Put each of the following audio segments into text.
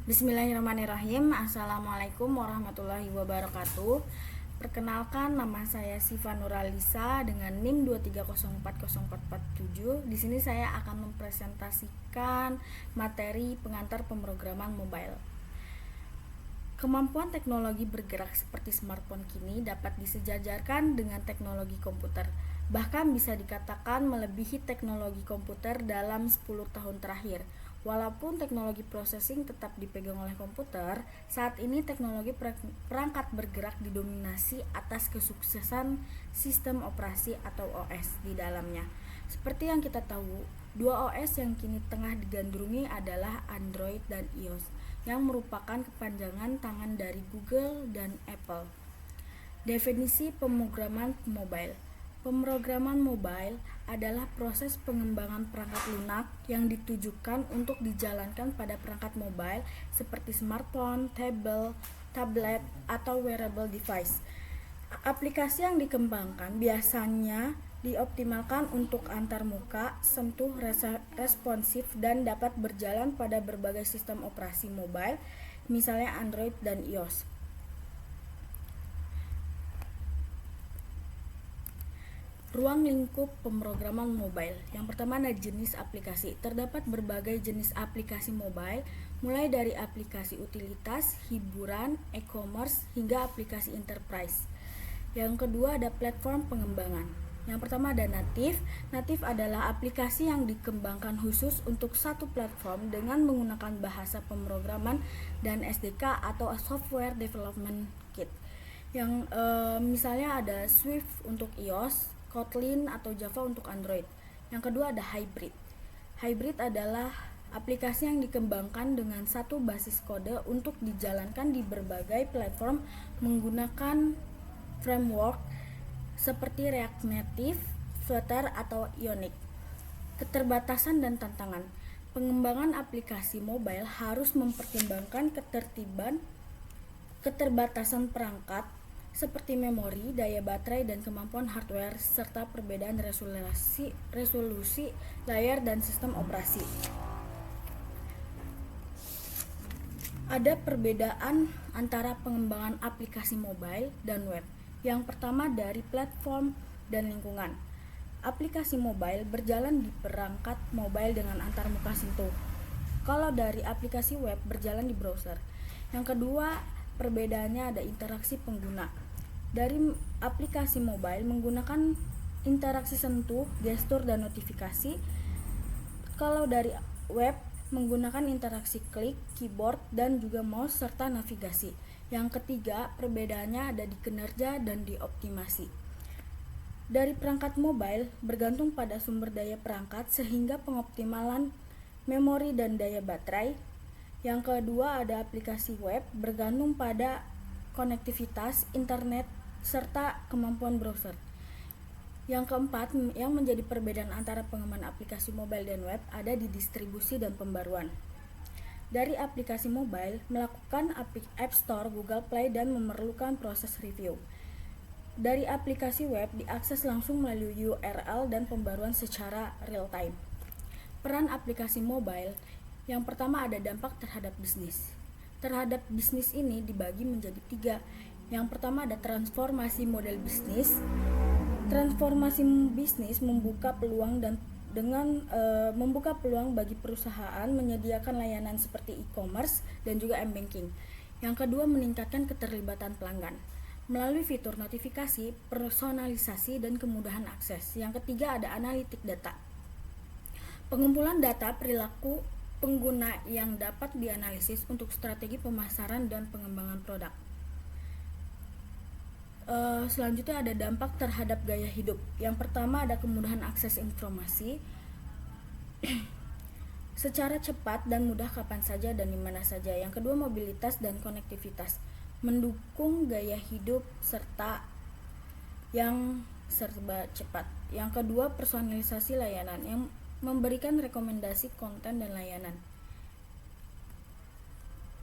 Bismillahirrahmanirrahim. Assalamualaikum warahmatullahi wabarakatuh. Perkenalkan, nama saya Siva Nuralisa dengan NIM 2304047. Di sini saya akan mempresentasikan materi pengantar pemrograman mobile. Kemampuan teknologi bergerak seperti smartphone kini dapat disejajarkan dengan teknologi komputer. Bahkan bisa dikatakan melebihi teknologi komputer dalam 10 tahun terakhir. Walaupun teknologi processing tetap dipegang oleh komputer, saat ini teknologi perangkat bergerak didominasi atas kesuksesan sistem operasi atau OS di dalamnya. Seperti yang kita tahu, dua OS yang kini tengah digandrungi adalah Android dan iOS, yang merupakan kepanjangan tangan dari Google dan Apple. Definisi pemrograman mobile. Pemrograman mobile adalah proses pengembangan perangkat lunak yang ditujukan untuk dijalankan pada perangkat mobile seperti smartphone, tablet, atau wearable device. Aplikasi yang dikembangkan biasanya dioptimalkan untuk antar muka, sentuh, responsif, dan dapat berjalan pada berbagai sistem operasi mobile, misalnya Android dan iOS. Ruang lingkup pemrograman mobile. Yang pertama ada jenis aplikasi. Terdapat berbagai jenis aplikasi mobile, mulai dari aplikasi utilitas, hiburan, e-commerce, hingga aplikasi enterprise. Yang kedua ada platform pengembangan. Yang pertama ada native. Native adalah aplikasi yang dikembangkan khusus untuk satu platform dengan menggunakan bahasa pemrograman dan SDK atau Software Development Kit. Yang misalnya ada Swift untuk iOS, Kotlin atau Java untuk Android. Yang kedua ada hybrid. Hybrid adalah aplikasi yang dikembangkan dengan satu basis kode untuk dijalankan di berbagai platform menggunakan framework seperti React Native, Flutter, atau Ionic. Keterbatasan dan tantangan. Pengembangan aplikasi mobile harus mempertimbangkan keterbatasan perangkat seperti memori, daya baterai, dan kemampuan hardware, serta perbedaan resolusi layar dan sistem operasi. Ada perbedaan antara pengembangan aplikasi mobile dan web. Yang pertama dari platform dan lingkungan. Aplikasi mobile berjalan di perangkat mobile dengan antarmuka sentuh. Kalau dari aplikasi web berjalan di browser. Yang kedua, perbedaannya ada interaksi pengguna. Dari aplikasi mobile menggunakan interaksi sentuh, gestur, dan notifikasi. Kalau dari web menggunakan interaksi klik, keyboard, dan juga mouse serta navigasi. Yang ketiga, perbedaannya ada di kinerja dan di optimasi. Dari perangkat mobile bergantung pada sumber daya perangkat sehingga pengoptimalan memori dan daya baterai. Yang kedua ada aplikasi web bergantung pada konektivitas internet serta kemampuan browser. Yang keempat, yang menjadi perbedaan antara pengembangan aplikasi mobile dan web ada di distribusi dan pembaruan. Dari aplikasi mobile melakukan App Store, Google Play, dan memerlukan proses review. Dari aplikasi web diakses langsung melalui URL dan pembaruan secara real time. Peran aplikasi mobile. Yang pertama ada dampak terhadap bisnis. Terhadap bisnis ini dibagi menjadi 3. Yang pertama ada transformasi model bisnis. Transformasi bisnis membuka peluang membuka peluang bagi perusahaan menyediakan layanan seperti e-commerce dan juga m-banking. Yang kedua meningkatkan keterlibatan pelanggan melalui fitur notifikasi, personalisasi, dan kemudahan akses. Yang ketiga ada analitik data. Pengumpulan data perilaku pengguna yang dapat dianalisis untuk strategi pemasaran dan pengembangan produk. Selanjutnya ada dampak terhadap gaya hidup. Yang pertama ada kemudahan akses informasi secara cepat dan mudah kapan saja dan di mana saja. Yang kedua mobilitas dan konektivitas, mendukung gaya hidup serta yang serba cepat. Yang kedua personalisasi layanan yang memberikan rekomendasi konten dan layanan.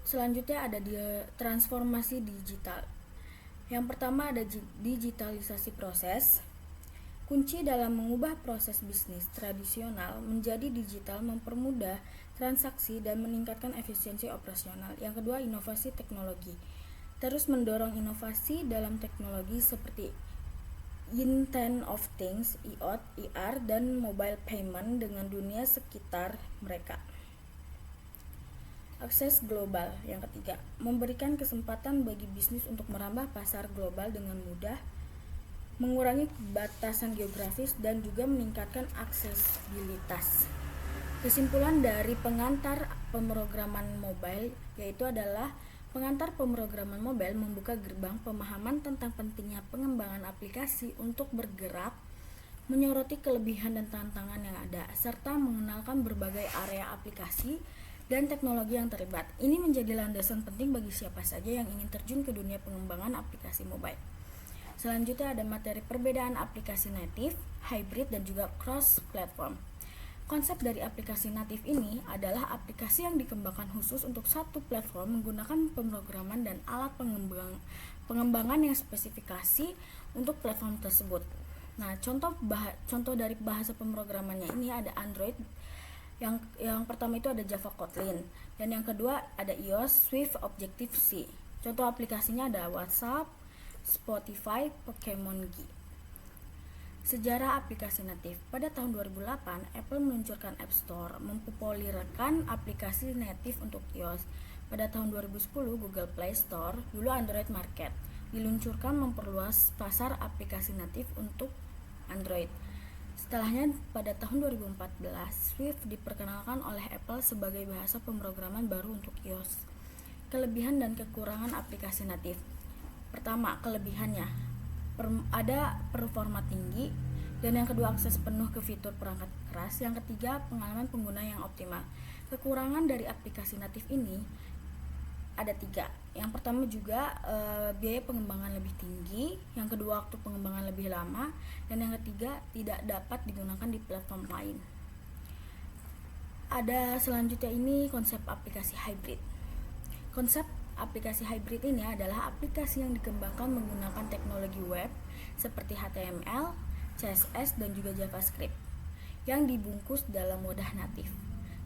Selanjutnya ada transformasi digital. Yang pertama ada digitalisasi proses. Kunci dalam mengubah proses bisnis tradisional menjadi digital mempermudah transaksi dan meningkatkan efisiensi operasional. Yang kedua, inovasi teknologi. Terus mendorong inovasi dalam teknologi seperti Internet of Things, IoT, IR, dan mobile payment dengan dunia sekitar mereka. Akses global. Yang ketiga, memberikan kesempatan bagi bisnis untuk merambah pasar global dengan mudah, mengurangi batasan geografis, dan juga meningkatkan aksesibilitas. Kesimpulan dari pengantar pemrograman mobile yaitu adalah pengantar pemrograman mobile membuka gerbang pemahaman tentang pentingnya pengembangan aplikasi untuk bergerak, menyoroti kelebihan dan tantangan yang ada, serta mengenalkan berbagai area aplikasi dan teknologi yang terlibat. Ini menjadi landasan penting bagi siapa saja yang ingin terjun ke dunia pengembangan aplikasi mobile. Selanjutnya ada materi perbedaan aplikasi native, hybrid, dan juga cross-platform. Konsep dari aplikasi native ini adalah aplikasi yang dikembangkan khusus untuk satu platform menggunakan pemrograman dan alat pengembangan yang spesifikasi untuk platform tersebut. Nah, contoh dari bahasa pemrogramannya ini ada Android. Yang pertama itu ada Java Kotlin, dan yang kedua ada iOS Swift Objective-C. Contoh aplikasinya ada WhatsApp, Spotify, Pokemon Go. Sejarah aplikasi natif. Pada tahun 2008, Apple meluncurkan App Store, mempopulerkan aplikasi natif untuk iOS. Pada tahun 2010, Google Play Store, dulu Android Market, diluncurkan memperluas pasar aplikasi natif untuk Android. Setelahnya, pada tahun 2014, Swift diperkenalkan oleh Apple sebagai bahasa pemrograman baru untuk iOS. Kelebihan dan kekurangan aplikasi natif. Pertama, kelebihannya ada performa tinggi, dan yang kedua akses penuh ke fitur perangkat keras. Yang ketiga, pengalaman pengguna yang optimal. Kekurangan dari aplikasi natif ini ada 3. Yang pertama juga biaya pengembangan lebih tinggi, yang kedua waktu pengembangan lebih lama, dan yang ketiga tidak dapat digunakan di platform lain. Ada selanjutnya ini konsep aplikasi hybrid. Konsep aplikasi hybrid ini adalah aplikasi yang dikembangkan menggunakan teknologi web seperti HTML, CSS, dan juga JavaScript yang dibungkus dalam wadah natif.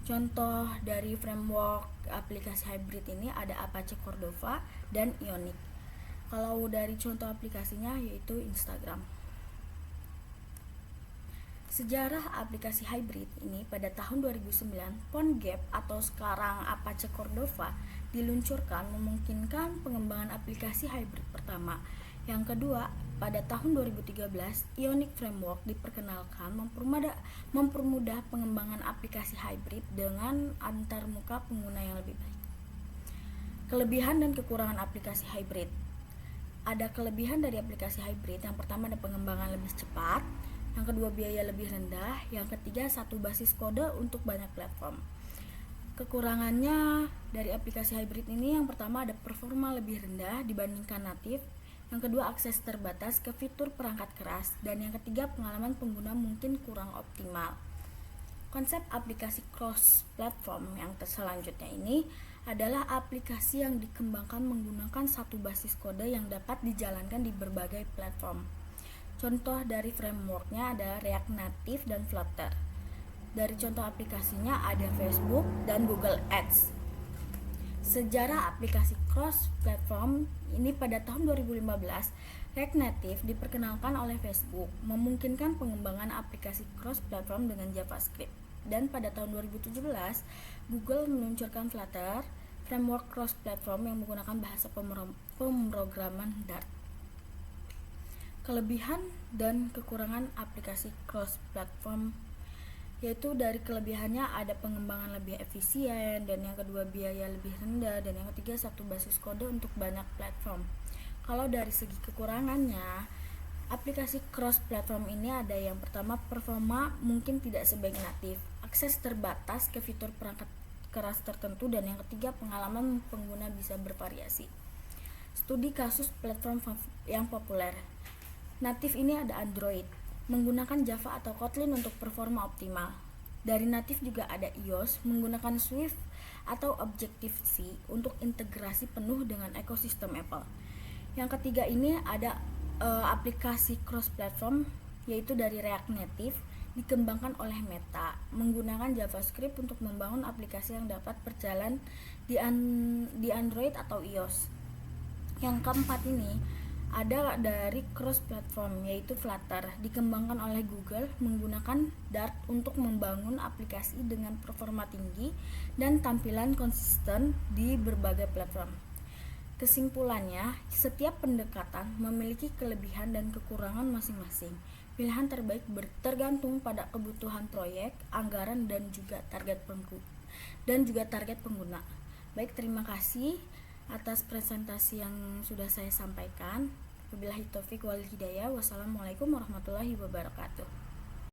Contoh dari framework aplikasi hybrid ini ada Apache Cordova dan Ionic. Kalau dari contoh aplikasinya yaitu Instagram. Sejarah aplikasi hybrid ini pada tahun 2009, PhoneGap atau sekarang Apache Cordova diluncurkan memungkinkan pengembangan aplikasi hybrid pertama. Yang kedua, pada tahun 2013, Ionic Framework diperkenalkan mempermudah pengembangan aplikasi hybrid dengan antarmuka pengguna yang lebih baik. Kelebihan dan kekurangan aplikasi hybrid. Ada kelebihan dari aplikasi hybrid. Yang pertama ada pengembangan lebih cepat, yang kedua biaya lebih rendah, yang ketiga satu basis kode untuk banyak platform. Kekurangannya dari aplikasi hybrid ini yang pertama ada performa lebih rendah dibandingkan natif, yang kedua akses terbatas ke fitur perangkat keras, dan yang ketiga pengalaman pengguna mungkin kurang optimal. Konsep aplikasi cross platform yang selanjutnya ini adalah aplikasi yang dikembangkan menggunakan satu basis kode yang dapat dijalankan di berbagai platform. Contoh dari frameworknya ada React Native dan Flutter. Dari contoh aplikasinya ada Facebook dan Google Ads. Sejarah aplikasi cross-platform ini pada tahun 2015, React Native diperkenalkan oleh Facebook, memungkinkan pengembangan aplikasi cross-platform dengan JavaScript. Dan pada tahun 2017, Google meluncurkan Flutter, framework cross-platform yang menggunakan bahasa pemrograman Dart. Kelebihan dan kekurangan aplikasi cross-platform yaitu dari kelebihannya ada pengembangan lebih efisien, dan yang kedua biaya lebih rendah, dan yang ketiga satu basis kode untuk banyak platform. Kalau dari segi kekurangannya, aplikasi cross platform ini ada yang pertama performa mungkin tidak sebaik natif, akses terbatas ke fitur perangkat keras tertentu, dan yang ketiga pengalaman pengguna bisa bervariasi. Studi kasus platform yang populer. Natif ini ada Android, menggunakan Java atau Kotlin untuk performa optimal. Dari natif juga ada iOS menggunakan Swift atau Objective-C untuk integrasi penuh dengan ekosistem Apple. Yang ketiga ini ada aplikasi cross platform yaitu dari React Native, dikembangkan oleh Meta menggunakan JavaScript untuk membangun aplikasi yang dapat berjalan di Android atau iOS. Yang keempat ini ada dari cross platform, yaitu Flutter, dikembangkan oleh Google menggunakan Dart untuk membangun aplikasi dengan performa tinggi dan tampilan konsisten di berbagai platform. Kesimpulannya, setiap pendekatan memiliki kelebihan dan kekurangan masing-masing. Pilihan terbaik tergantung pada kebutuhan proyek, anggaran, dan juga target pengguna. Baik, terima kasih atas presentasi yang sudah saya sampaikan. Wabillahi taufik wal hidayah. Wassalamualaikum warahmatullahi wabarakatuh.